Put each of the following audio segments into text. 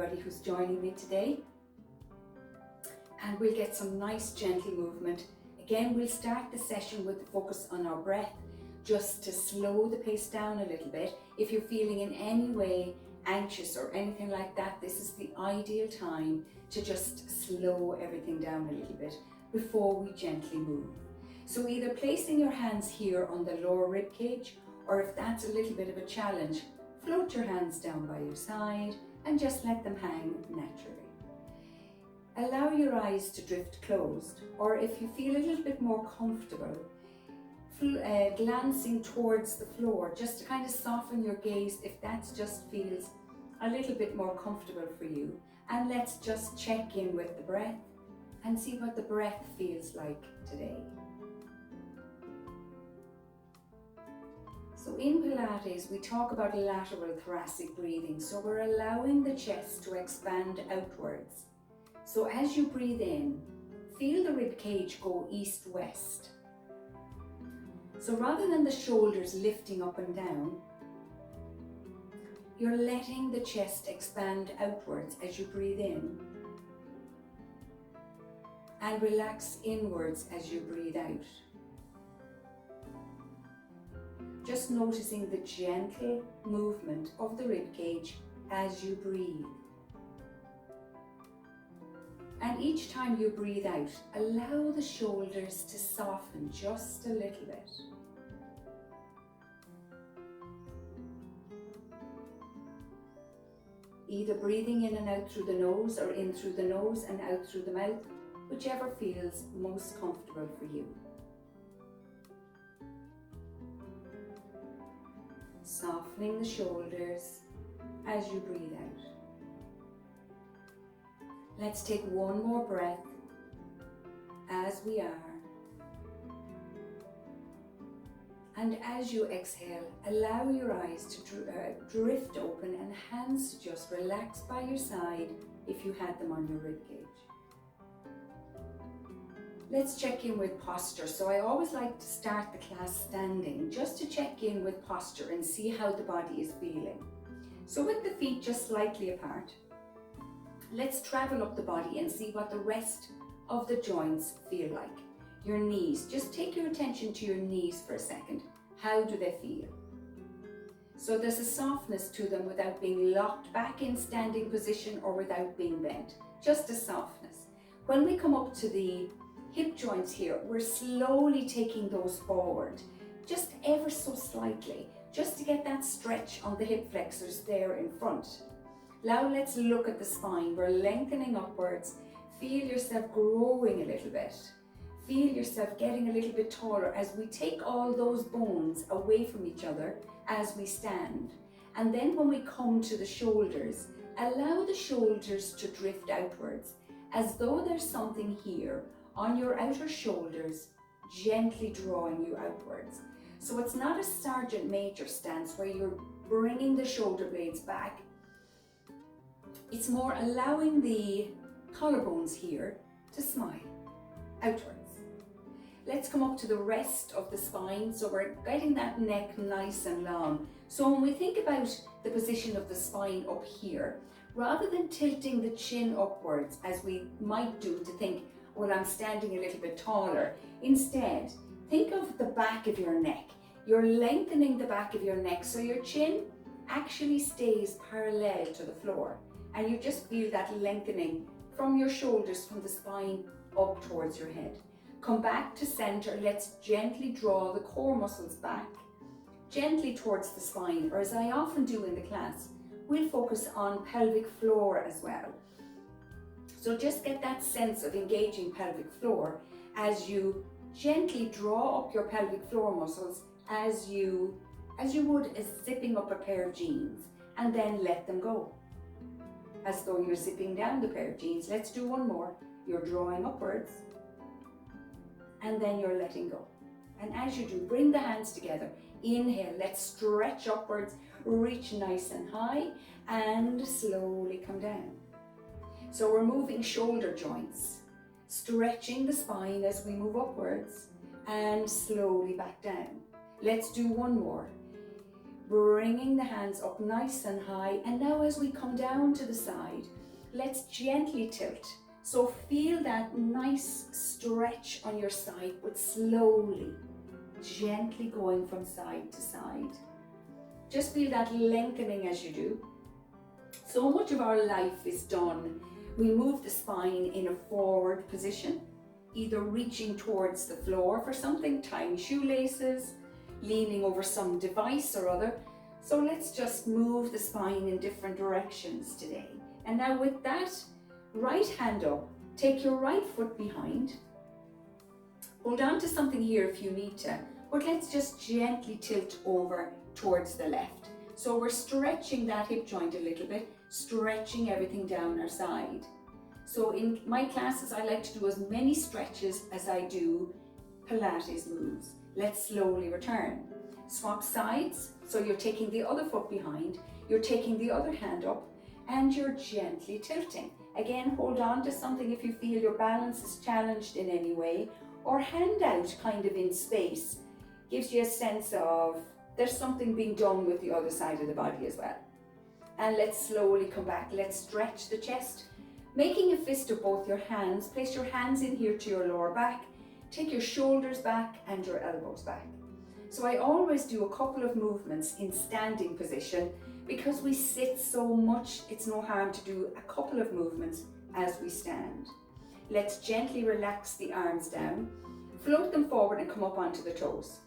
everybody who's joining me today. And we'll get some nice gentle movement. Again, we'll start the session with the focus on our breath, just to slow the pace down a little bit. If you're feeling in any way anxious or anything like that, this is the ideal time to just slow everything down a little bit before we gently move. So either placing your hands here on the lower rib cage, or if that's a little bit of a challenge, float your hands down by your side and just let them hang naturally. Allow your eyes to drift closed, or if you feel a little bit more comfortable, glancing towards the floor, just to kind of soften your gaze if that just feels a little bit more comfortable for you. And let's just check in with the breath and see what the breath feels like today. So in Pilates, we talk about lateral thoracic breathing. So we're allowing the chest to expand outwards. So as you breathe in, feel the rib cage go east-west. So rather than the shoulders lifting up and down, you're letting the chest expand outwards as you breathe in, and relax inwards as you breathe out. Just noticing the gentle movement of the rib cage as you breathe. And each time you breathe out, allow the shoulders to soften just a little bit. Either breathing in and out through the nose, or in through the nose and out through the mouth, whichever feels most comfortable for you. Softening the shoulders as you breathe out. Let's take one more breath as we are. And as you exhale, allow your eyes to drift open and hands to just relax by your side if you had them on your ribcage. Let's check in with posture. So I always like to start the class standing, just to check in with posture and see how the body is feeling. So with the feet just slightly apart, let's travel up the body and see what the rest of the joints feel like. Your knees, just take your attention to your knees for a second. How do they feel? So there's a softness to them without being locked back in standing position or without being bent, just a softness. When we come up to the hip joints here, we're slowly taking those forward, just ever so slightly, just to get that stretch on the hip flexors there in front. Now let's look at the spine. We're lengthening upwards. Feel yourself growing a little bit. Feel yourself getting a little bit taller as we take all those bones away from each other as we stand. And then when we come to the shoulders, allow the shoulders to drift outwards, as though there's something here on your outer shoulders, gently drawing you outwards. So it's not a sergeant major stance where you're bringing the shoulder blades back. It's more allowing the collarbones here to smile outwards. Let's come up to the rest of the spine. So we're getting that neck nice and long. So when we think about the position of the spine up here, rather than tilting the chin upwards as we might do to think, well, I'm standing a little bit taller, instead, think of the back of your neck. You're lengthening the back of your neck so your chin actually stays parallel to the floor. And you just feel that lengthening from your shoulders, from the spine up towards your head. Come back to center. Let's gently draw the core muscles back, gently towards the spine, or as I often do in the class, we'll focus on pelvic floor as well. So just get that sense of engaging pelvic floor as you gently draw up your pelvic floor muscles as you would as zipping up a pair of jeans, and then let them go. As though you're zipping down the pair of jeans. Let's do one more. You're drawing upwards, and then you're letting go. And as you do, bring the hands together. Inhale, let's stretch upwards, reach nice and high, and slowly come down. So we're moving shoulder joints, stretching the spine as we move upwards, and slowly back down. Let's do one more. bringing the hands up nice and high. And now as we come down to the side, let's gently tilt. So feel that nice stretch on your side, but slowly, gently going from side to side. Just feel that lengthening as you do. So much of our life is done. We move the spine in a forward position, either reaching towards the floor for something, tying shoelaces, leaning over some device or other. So let's just move the spine in different directions today. And now with that, right hand up, take your right foot behind. Hold on to something here if you need to, but let's just gently tilt over towards the left. So we're stretching that hip joint a little bit, stretching everything down our side. So in my classes, I like to do as many stretches as I do Pilates moves. Let's slowly return. Swap sides, so you're taking the other foot behind, you're taking the other hand up, and you're gently tilting. Again, hold on to something if you feel your balance is challenged in any way, or hand out kind of in space. Gives you a sense of there's something being done with the other side of the body as well. And let's slowly come back. Let's stretch the chest. Making a fist of both your hands, place your hands in here to your lower back. Take your shoulders back and your elbows back. So I always do a couple of movements in standing position because we sit so much, it's no harm to do a couple of movements as we stand. Let's gently relax the arms down, float them forward and come up onto the toes.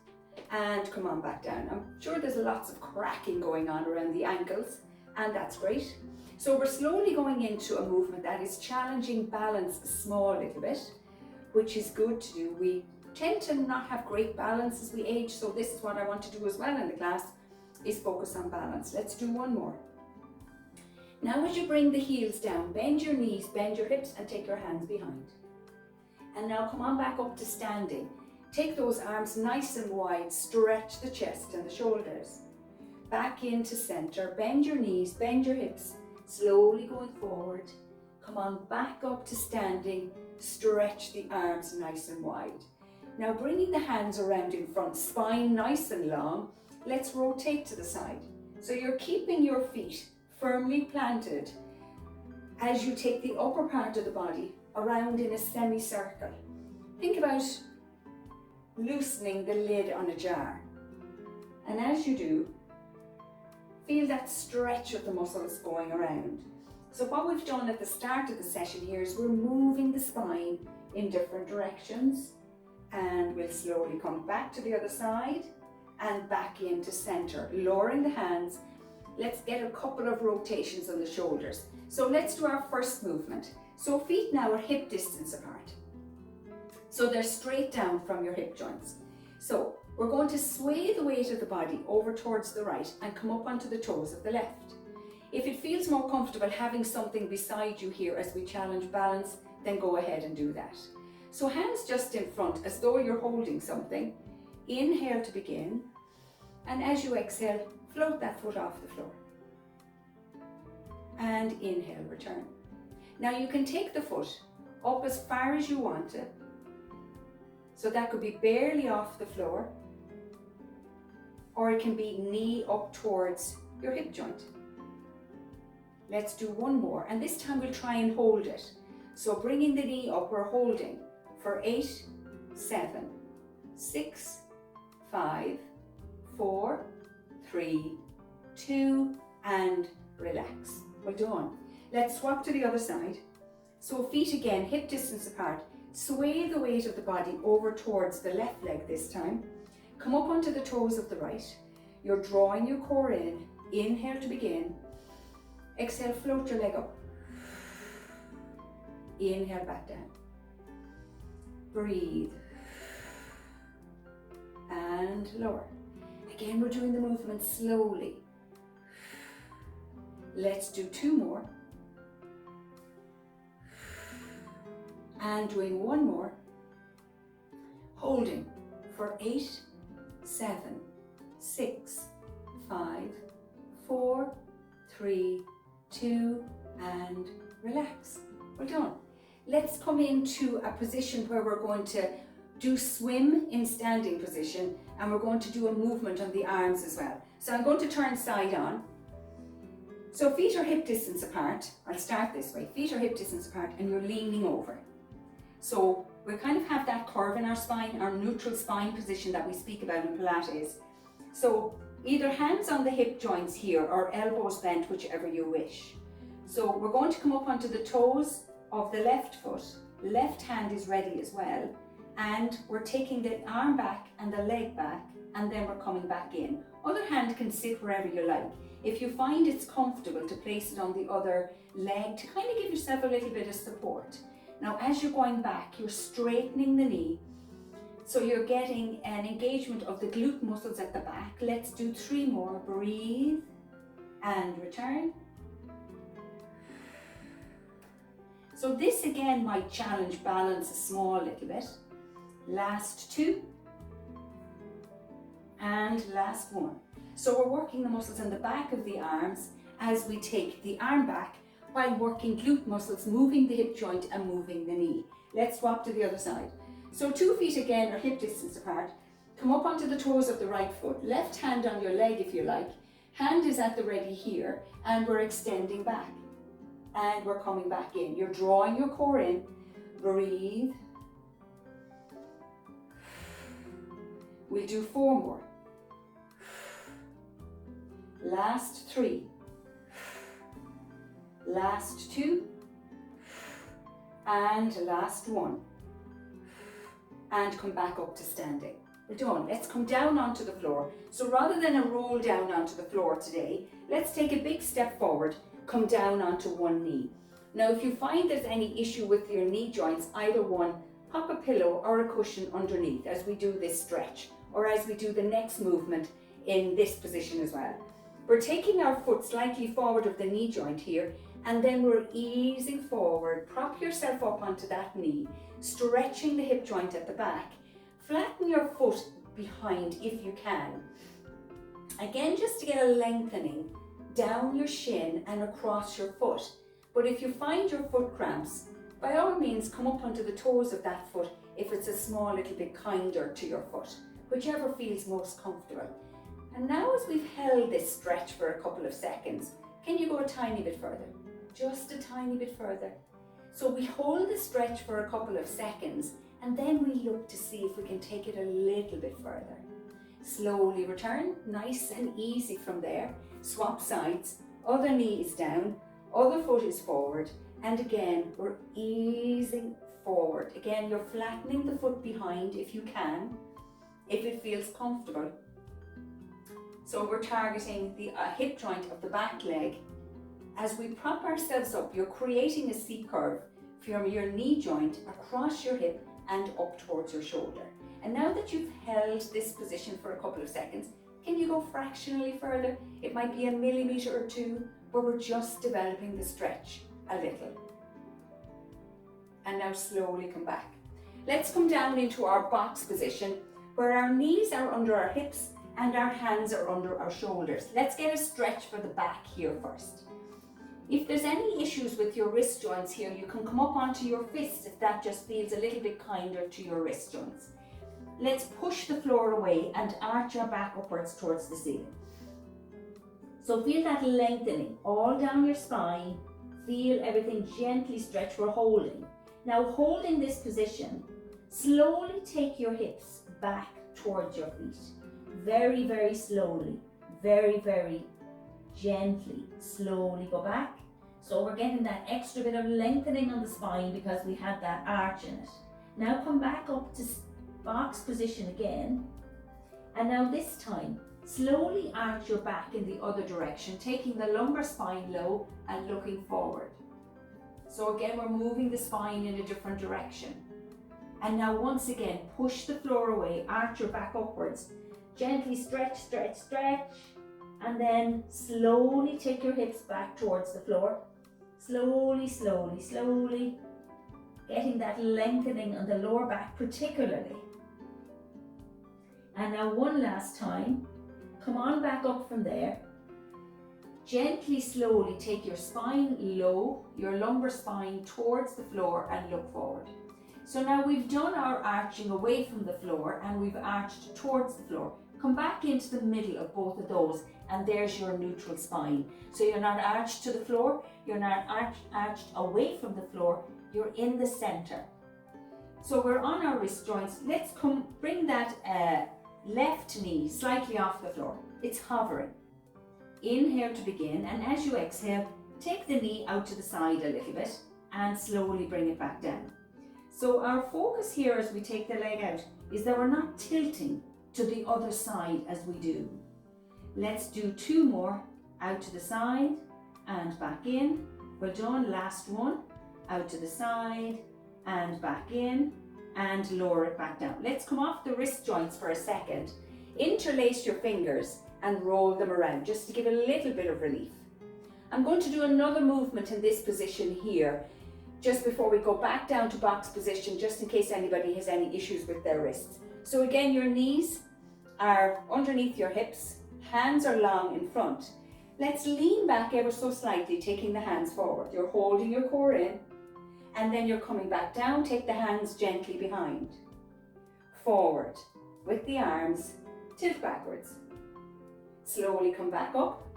And come on back down. I'm sure there's lots of cracking going on around the ankles, and that's great. So we're slowly going into a movement that is challenging balance a small little bit, which is good to do. We tend to not have great balance as we age, so this is what I want to do as well in the class, is focus on balance. Let's do one more. Now as you bring the heels down, bend your knees, bend your hips, and take your hands behind. And now come on back up to standing. Take those arms nice and wide, stretch the chest and the shoulders. Back into center, bend your knees, bend your hips, slowly going forward. Come on back up to standing, stretch the arms nice and wide. Now bringing the hands around in front, spine nice and long, let's rotate to the side. So you're keeping your feet firmly planted as you take the upper part of the body around in a semicircle. Think about loosening the lid on a jar. And as you do, feel that stretch of the muscles going around. So what we've done at the start of the session here is we're moving the spine in different directions, and we'll slowly come back to the other side and back into center, lowering the hands. Let's get a couple of rotations on the shoulders. So let's do our first movement. So feet now are hip distance apart. So they're straight down from your hip joints. So we're going to sway the weight of the body over towards the right and come up onto the toes of the left. If it feels more comfortable having something beside you here as we challenge balance, then go ahead and do that. So hands just in front as though you're holding something. Inhale to begin. And as you exhale, float that foot off the floor. And inhale, return. Now you can take the foot up as far as you want to. So that could be barely off the floor, or it can be knee up towards your hip joint. Let's do one more, and this time we'll try and hold it. So bringing the knee up, we're holding for 8, 7, 6, 5, 4, 3, 2, and relax. Well done. Let's swap to the other side. So feet again, hip distance apart. Sway the weight of the body over towards the left leg this time. Come up onto the toes of the right. You're drawing your core in. Inhale to begin. Exhale, float your leg up. Inhale, back down. Breathe. And lower. Again, we're doing the movement slowly. Let's do 2 more. And doing 1 more. Holding for 8, 7, 6, 5, 4, 3, 2, and relax. Well done. Let's come into a position where we're going to do swim in standing position, and we're going to do a movement on the arms as well. So I'm going to turn side on. So feet are hip distance apart. I'll start this way. Feet are hip distance apart and you're leaning over. So we kind of have that curve in our spine, our neutral spine position that we speak about in Pilates. So either hands on the hip joints here or elbows bent, whichever you wish. So we're going to come up onto the toes of the left foot. Left hand is ready as well. And we're taking the arm back and the leg back, and then we're coming back in. Other hand can sit wherever you like. If you find it's comfortable to place it on the other leg to kind of give yourself a little bit of support. Now as you're going back, you're straightening the knee. So you're getting an engagement of the glute muscles at the back. Let's do 3 more. Breathe and return. So this again might challenge balance a small little bit. Last 2. And last 1. So we're working the muscles in the back of the arms as we take the arm back while working glute muscles, moving the hip joint and moving the knee. Let's swap to the other side. So 2 feet again are hip distance apart. Come up onto the toes of the right foot. Left hand on your leg if you like. Hand is at the ready here and we're extending back. And we're coming back in. You're drawing your core in. Breathe. We'll do 4 more. Last 3. Last 2. And last 1. And come back up to standing. We're done. Let's come down onto the floor. So rather than a roll down onto the floor today, let's take a big step forward. Come down onto one knee. Now if you find there's any issue with your knee joints, either one, pop a pillow or a cushion underneath as we do this stretch or as we do the next movement in this position as well. We're taking our foot slightly forward of the knee joint here and then we're easing forward. Prop yourself up onto that knee, stretching the hip joint at the back. Flatten your foot behind if you can. Again, just to get a lengthening down your shin and across your foot. But if you find your foot cramps, by all means come up onto the toes of that foot if it's a small little bit kinder to your foot, whichever feels most comfortable. And now as we've held this stretch for a couple of seconds, can you go a tiny bit further? Just a tiny bit further. So we hold the stretch for a couple of seconds and then we look to see if we can take it a little bit further. Slowly return, nice and easy from there. Swap sides, other knee is down, other foot is forward, and again we're easing forward. Again, you're flattening the foot behind if you can, if it feels comfortable. So we're targeting the hip joint of the back leg. As we prop ourselves up, you're creating a C curve from your knee joint across your hip and up towards your shoulder. And now that you've held this position for a couple of seconds, can you go fractionally further? It might be a millimetre or 2, where we're just developing the stretch a little. And now slowly come back. Let's come down into our box position, where our knees are under our hips and our hands are under our shoulders. Let's get a stretch for the back here first. If there's any issues with your wrist joints here, you can come up onto your fists if that just feels a little bit kinder to your wrist joints. Let's push the floor away and arch your back upwards towards the ceiling. So feel that lengthening all down your spine. Feel everything gently stretch. We're holding. Now holding this position, slowly take your hips back towards your feet. Very, very slowly, very, very gently, slowly go back. So we're getting that extra bit of lengthening on the spine because we had that arch in it. Now come back up to box position again, and now this time slowly arch your back in the other direction, taking the lumbar spine low and looking forward. So again, we're moving the spine in a different direction. And now once again, push the floor away, arch your back upwards, gently stretch, stretch, stretch, and then slowly take your hips back towards the floor. Slowly, slowly, slowly, getting that lengthening on the lower back particularly. And now one last time, come on back up from there. Gently, slowly take your spine low, your lumbar spine towards the floor and look forward. So now we've done our arching away from the floor and we've arched towards the floor. Come back into the middle of both of those. and there's your neutral spine. So you're not arched to the floor, you're not arched away from the floor, you're in the center. So we're on our wrist joints. Let's bring that left knee slightly off the floor. It's hovering. Inhale to begin, and as you exhale, take the knee out to the side a little bit and slowly bring it back down. So our focus here as we take the leg out is that we're not tilting to the other side as we do. Let's do 2 more. Out to the side and back in. Well done. Last one. Out to the side and back in, and lower it back down. Let's come off the wrist joints for a second. Interlace your fingers and roll them around just to give a little bit of relief. I'm going to do another movement in this position here just before we go back down to box position, just in case anybody has any issues with their wrists. So again, your knees are underneath your hips, hands are long in front. Let's lean back ever so slightly, taking the hands forward. You're holding your core in, and then you're coming back down. Take the hands gently behind. Forward with the arms, tilt backwards. Slowly come back up,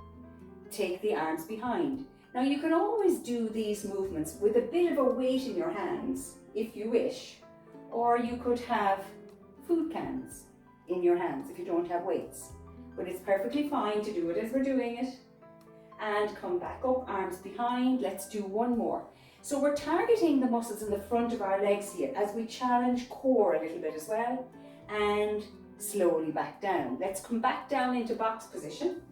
take the arms behind. Now you can always do these movements with a bit of a weight in your hands if you wish, or you could have food cans in your hands if you don't have weights. But it's perfectly fine to do it as we're doing it. And come back up, arms behind. Let's do 1 more. So we're targeting the muscles in the front of our legs here as we challenge core a little bit as well, and slowly back down. Let's come back down into box position.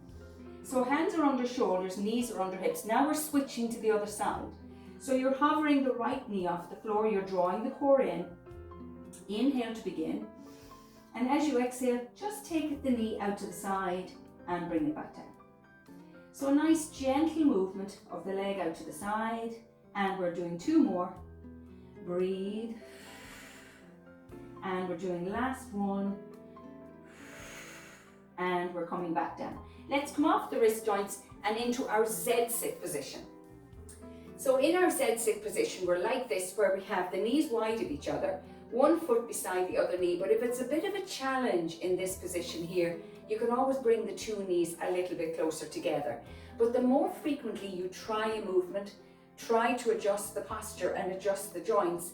So hands are under shoulders, knees are under hips. Now we're switching to the other side. So you're hovering the right knee off the floor, you're drawing the core in. Inhale to begin. And as you exhale, just take the knee out to the side and bring it back down. So a nice gentle movement of the leg out to the side. And we're doing 2 more. Breathe. And we're doing last one. And we're coming back down. Let's come off the wrist joints and into our Z-sit position. So in our Z-sit position, we're like this, where we have the knees wide of each other, 1 foot beside the other knee. But if it's a bit of a challenge in this position here, you can always bring the 2 knees a little bit closer together. But the more frequently you try a movement, try to adjust the posture and adjust the joints,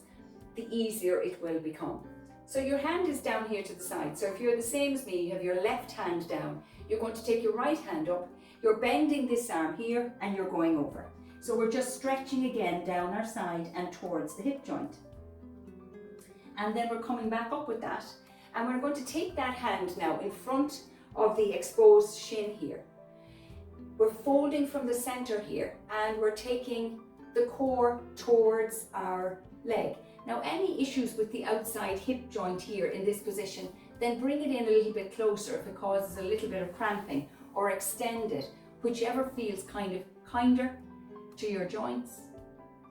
the easier it will become. So your hand is down here to the side. So if you're the same as me, you have your left hand down. You're going to take your right hand up. You're bending this arm here and you're going over. So we're just stretching again down our side and towards the hip joint. And then we're coming back up with that. And we're going to take that hand now in front of the exposed shin here. We're folding from the center here and we're taking the core towards our leg. Now any issues with the outside hip joint here in this position, then bring it in a little bit closer if it causes a little bit of cramping, or extend it, whichever feels kinder to your joints.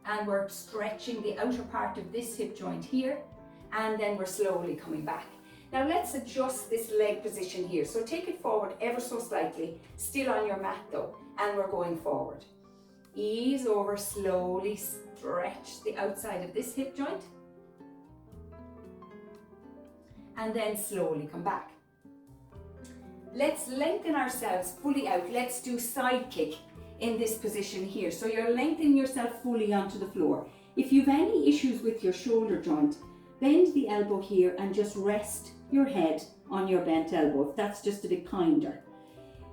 And we're stretching the outer part of this hip joint here, and then we're slowly coming back. Now let's adjust this leg position here. So take it forward ever so slightly, still on your mat though, and we're going forward. Ease over, slowly stretch the outside of this hip joint. And then slowly come back. Let's lengthen ourselves fully out. Let's do side kick in this position here. So you're lengthening yourself fully onto the floor. If you've any issues with your shoulder joint, bend the elbow here and just rest your head on your bent elbow, if that's just a bit kinder.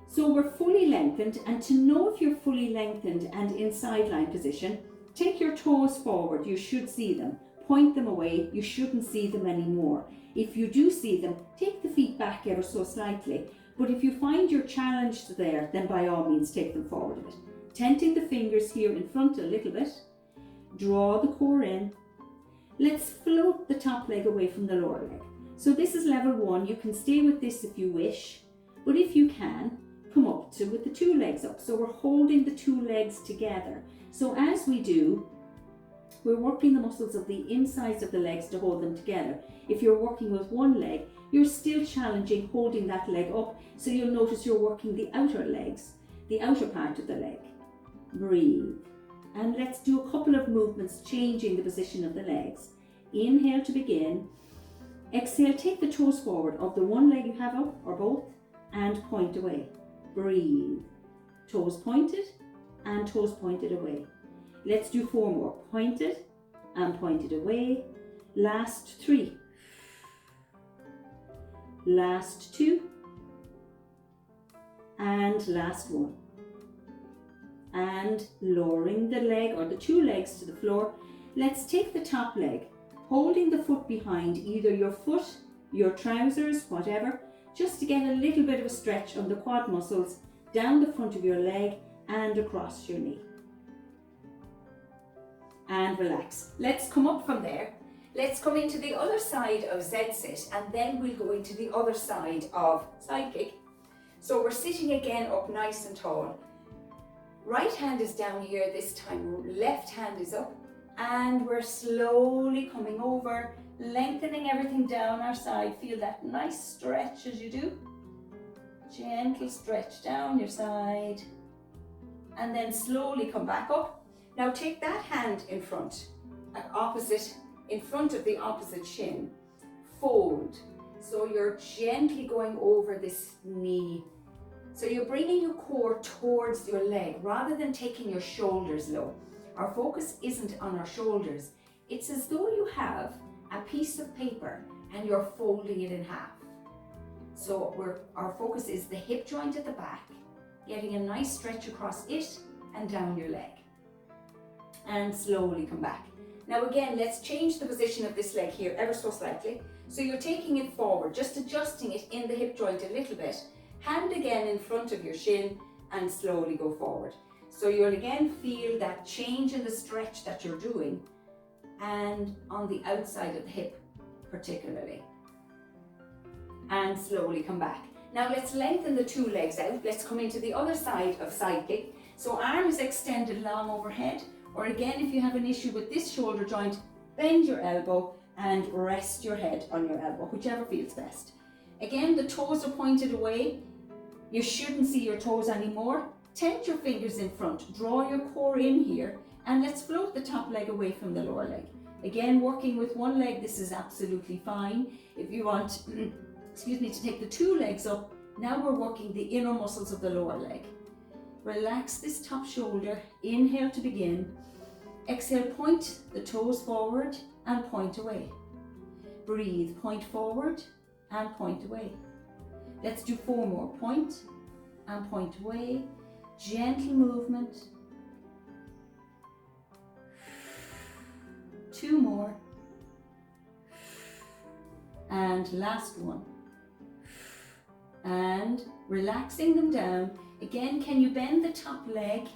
So we're fully lengthened, and to know if you're fully lengthened and in sideline position, take your toes forward. You should see them. Point them away. You shouldn't see them anymore. If you do see them, take the feet back ever so slightly. But if you find you're challenged there, then by all means take them forward a bit. Tenting the fingers here in front a little bit. Draw the core in. Let's float the top leg away from the lower leg. So this is level 1. You can stay with this if you wish, but if you can, come up to with the 2 legs up. So we're holding the 2 legs together. So as we do, we're working the muscles of the insides of the legs to hold them together. If you're working with 1 leg, you're still challenging holding that leg up. So you'll notice you're working the outer legs, the outer part of the leg. Breathe. And let's do a couple of movements changing the position of the legs. Inhale to begin. Exhale, take the toes forward of the 1 leg you have up, or both, and point away. breathe. Toes pointed and toes pointed away. Let's do 4 more. Pointed and pointed away. Last 3. Last 2. And last 1. And lowering the leg or the 2 legs to the floor. Let's take the top leg, holding the foot behind, either your foot, your trousers, whatever, just to get a little bit of a stretch of the quad muscles down the front of your leg and across your knee. And relax. Let's come up from there. Let's come into the other side of Z-sit, and then we'll go into the other side of side kick. So we're sitting again up nice and tall. Right hand is down here this time, left hand is up, and we're slowly coming over, lengthening everything down our side. Feel that nice stretch as you do. Gentle stretch down your side, and then slowly come back up. Now take that hand in front, in front of the opposite shin. Fold. So you're gently going over this knee. So you're bringing your core towards your leg rather than taking your shoulders low. Our focus isn't on our shoulders. It's as though you have a piece of paper and you're folding it in half. So our focus is the hip joint at the back, getting a nice stretch across it and down your leg. And slowly come back. Now again, let's change the position of this leg here ever so slightly. So you're taking it forward, just adjusting it in the hip joint a little bit. Hand again in front of your shin and slowly go forward. So you'll again feel that change in the stretch that you're doing, and on the outside of the hip particularly. And slowly come back. Now let's lengthen the 2 legs out. Let's come into the other side of side kick. So arms extended long overhead, or again, if you have an issue with this shoulder joint, bend your elbow and rest your head on your elbow, whichever feels best. Again, the toes are pointed away. You shouldn't see your toes anymore. Tent your fingers in front, draw your core in here, and let's float the top leg away from the lower leg. Again, working with one leg, this is absolutely fine. If you want, to take the 2 legs up, now we're working the inner muscles of the lower leg. Relax this top shoulder, inhale to begin. Exhale, point the toes forward and point away. Breathe, point forward and point away. Let's do 4 more. Point and point away. Gentle movement. 2 more. And last one. And relaxing them down. Again, can you bend the top leg,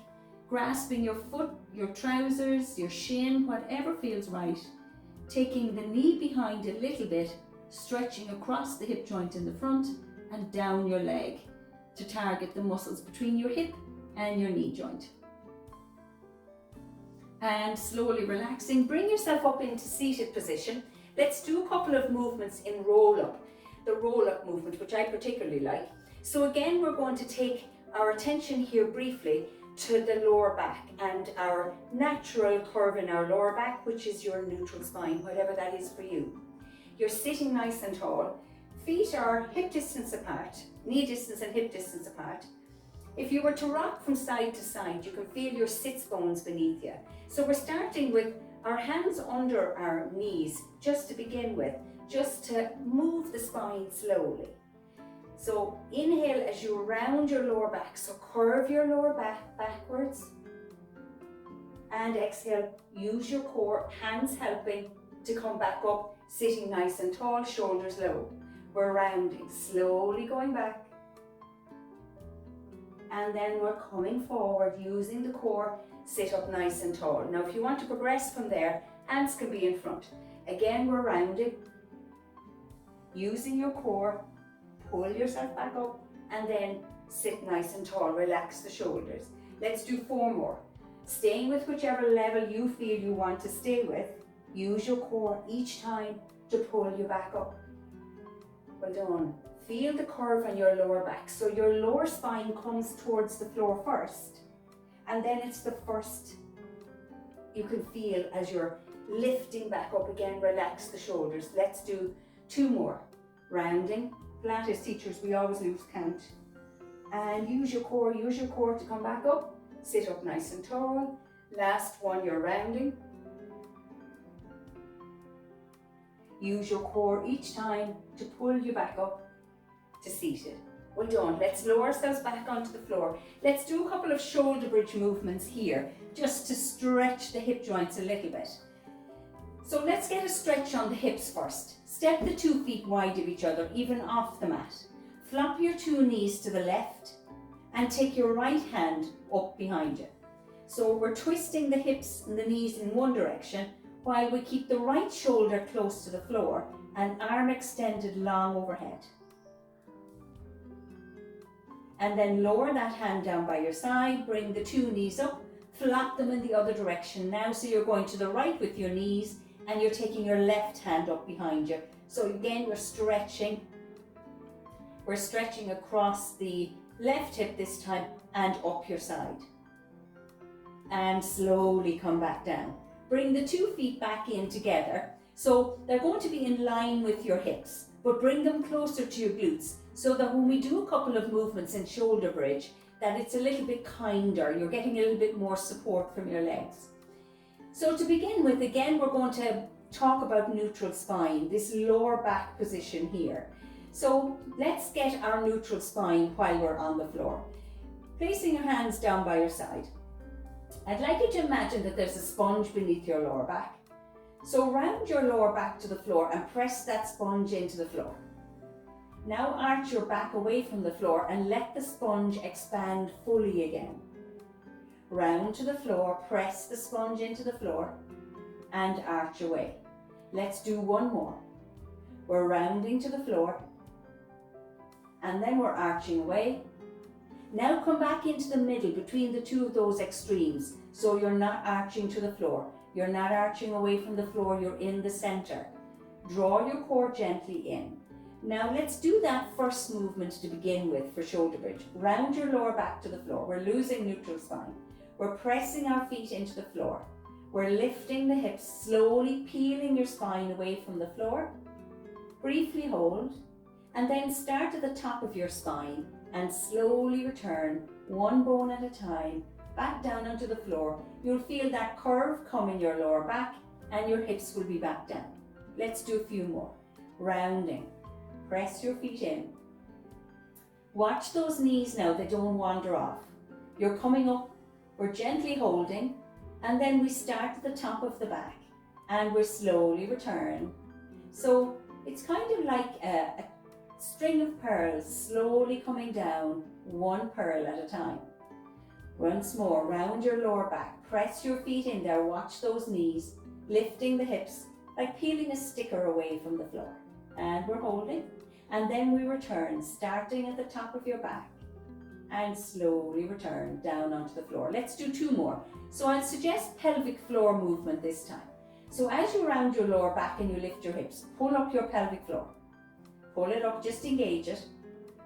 grasping your foot, your trousers, your shin, whatever feels right. Taking the knee behind a little bit, stretching across the hip joint in the front and down your leg to target the muscles between your hip and your knee joint. And slowly relaxing, bring yourself up into seated position. Let's do a couple of movements in roll up, the roll up movement, which I particularly like. So again, we're going to take our attention here briefly to the lower back and our natural curve in our lower back, which is your neutral spine, whatever that is for you. You're sitting nice and tall. Feet are hip distance apart, knee distance and hip distance apart. If you were to rock from side to side, you can feel your sits bones beneath you. So we're starting with our hands under our knees, just to begin with, just to move the spine slowly. So inhale as you round your lower back, so curve your lower back backwards. And exhale, use your core, hands helping to come back up, sitting nice and tall, shoulders low. We're rounding, slowly going back. And then we're coming forward, using the core, sit up nice and tall. Now if you want to progress from there, hands can be in front. Again, we're rounding, using your core, pull yourself back up, and then sit nice and tall, relax the shoulders. Let's do 4 more. Staying with whichever level you feel you want to stay with, use your core each time to pull you back up. Well done. Feel the curve on your lower back. So your lower spine comes towards the floor first, and then it's the first you can feel as you're lifting back up again, relax the shoulders. Let's do 2 more. Rounding. Pilates teachers, we always lose count. And use your core to come back up. Sit up nice and tall. Last one, you're rounding. Use your core each time to pull you back up to seated. Well done. Let's lower ourselves back onto the floor. Let's do a couple of shoulder bridge movements here, just to stretch the hip joints a little bit. So let's get a stretch on the hips first. Step the 2 feet wide of each other, even off the mat. Flop your 2 knees to the left and take your right hand up behind you. So we're twisting the hips and the knees in one direction while we keep the right shoulder close to the floor and arm extended long overhead. And then lower that hand down by your side, bring the 2 knees up, flop them in the other direction now. So you're going to the right with your knees and you're taking your left hand up behind you. So again, we're stretching across the left hip this time and up your side. And slowly come back down. Bring the 2 feet back in together. So they're going to be in line with your hips, but bring them closer to your glutes so that when we do a couple of movements in shoulder bridge, that it's a little bit kinder. You're getting a little bit more support from your legs. So to begin with, again, we're going to talk about neutral spine, this lower back position here. So let's get our neutral spine while we're on the floor. Placing your hands down by your side. I'd like you to imagine that there's a sponge beneath your lower back. So round your lower back to the floor and press that sponge into the floor. Now arch your back away from the floor and let the sponge expand fully again. Round to the floor, press the sponge into the floor and arch away. Let's do one more. We're rounding to the floor and then we're arching away. Now come back into the middle between the 2 of those extremes. So you're not arching to the floor. You're not arching away from the floor. You're in the center. Draw your core gently in. Now let's do that first movement to begin with for shoulder bridge. Round your lower back to the floor. We're losing neutral spine. We're pressing our feet into the floor. We're lifting the hips, slowly peeling your spine away from the floor. Briefly hold, and then start at the top of your spine and slowly return, one bone at a time, back down onto the floor. You'll feel that curve come in your lower back and your hips will be back down. Let's do a few more. Rounding. Press your feet in. Watch those knees now, they don't wander off. You're coming up, we're gently holding, and then we start at the top of the back and we slowly return. So it's kind of like a string of pearls slowly coming down, one pearl at a time. Once more, round your lower back, press your feet in there, watch those knees, lifting the hips like peeling a sticker away from the floor. And we're holding, and then we return, starting at the top of your back and slowly return down onto the floor. Let's do 2 more. So I'll suggest pelvic floor movement this time. So as you round your lower back and you lift your hips, pull up your pelvic floor. Pull it up, just engage it.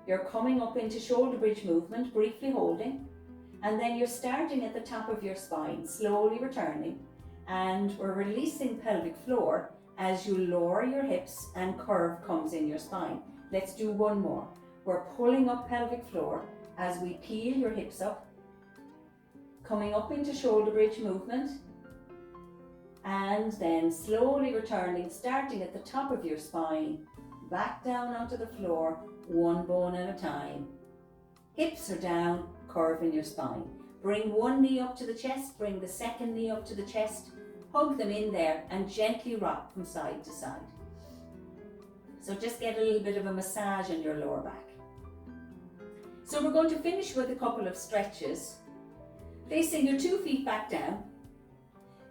You're coming up into shoulder bridge movement, briefly holding, and then you're starting at the top of your spine, slowly returning, and we're releasing pelvic floor as you lower your hips and curve comes in your spine. Let's do 1 more. We're pulling up pelvic floor as we peel your hips up, coming up into shoulder bridge movement, and then slowly returning, starting at the top of your spine, back down onto the floor, 1 bone at a time. Hips are down, curve in your spine. Bring 1 knee up to the chest, bring the 2nd knee up to the chest, hug them in there and gently rock from side to side. So just get a little bit of a massage on your lower back. So we're going to finish with a couple of stretches. Placing your 2 feet back down,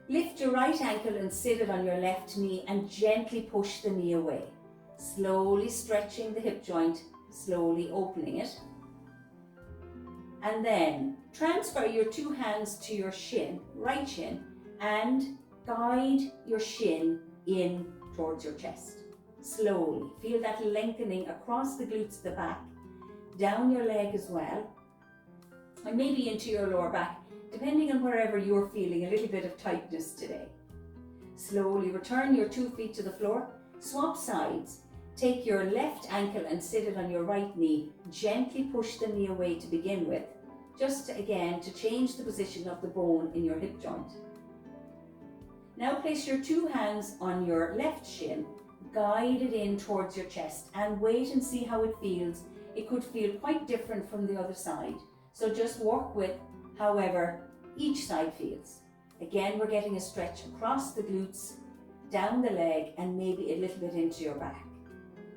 lift your right ankle and sit it on your left knee and gently push the knee away. Slowly stretching the hip joint, slowly opening it. And then transfer your 2 hands to your shin, right shin, and guide your shin in towards your chest. Slowly, feel that lengthening across the glutes, the back, down your leg as well, and maybe into your lower back, depending on wherever you're feeling a little bit of tightness today. Slowly return your 2 feet to the floor, swap sides, Take your left ankle and sit it on your right knee. Gently push the knee away to begin with, just again to change the position of the bone in your hip joint. Now place your 2 hands on your left shin, guide it in towards your chest and wait and see how it feels. It could feel quite different from the other side, so just work with however each side feels. Again, we're getting a stretch across the glutes, down the leg and maybe a little bit into your back.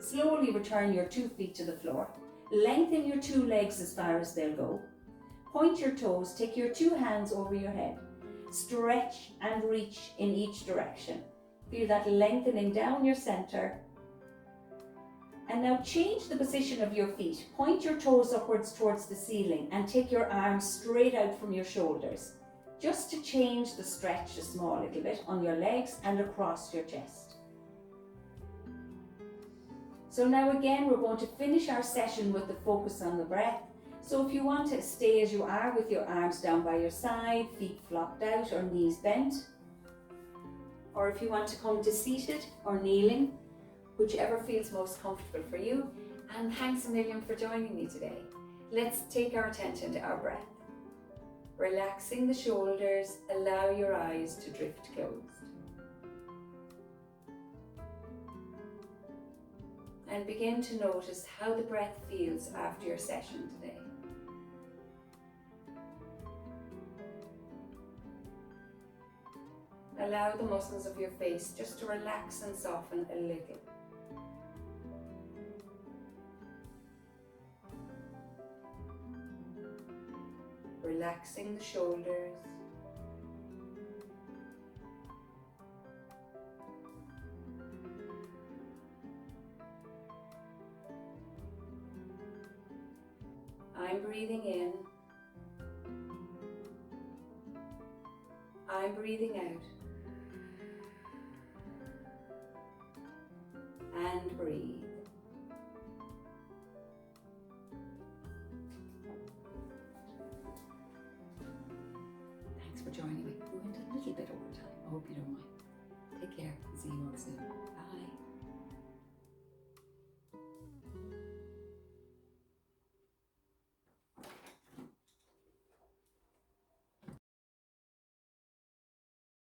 Slowly return your 2 feet to the floor. Lengthen your 2 legs as far as they'll go. Point your toes, take your 2 hands over your head. Stretch and reach in each direction. Feel that lengthening down your center. And now change the position of your feet. Point your toes upwards towards the ceiling and take your arms straight out from your shoulders, just to change the stretch a small little bit on your legs and across your chest. So now again, we're going to finish our session with the focus on the breath. So if you want to stay as you are with your arms down by your side, feet flopped out or knees bent, or if you want to come to seated or kneeling, whichever feels most comfortable for you. And thanks a million for joining me today. Let's take our attention to our breath. Relaxing the shoulders, allow your eyes to drift closed. And begin to notice how the breath feels after your session today. Allow the muscles of your face just to relax and soften a little. Relaxing the shoulders. I'm breathing in. I'm breathing out. And breathe. Thanks for joining me. We went a little bit over time. I hope you don't mind. Take care. See you all soon.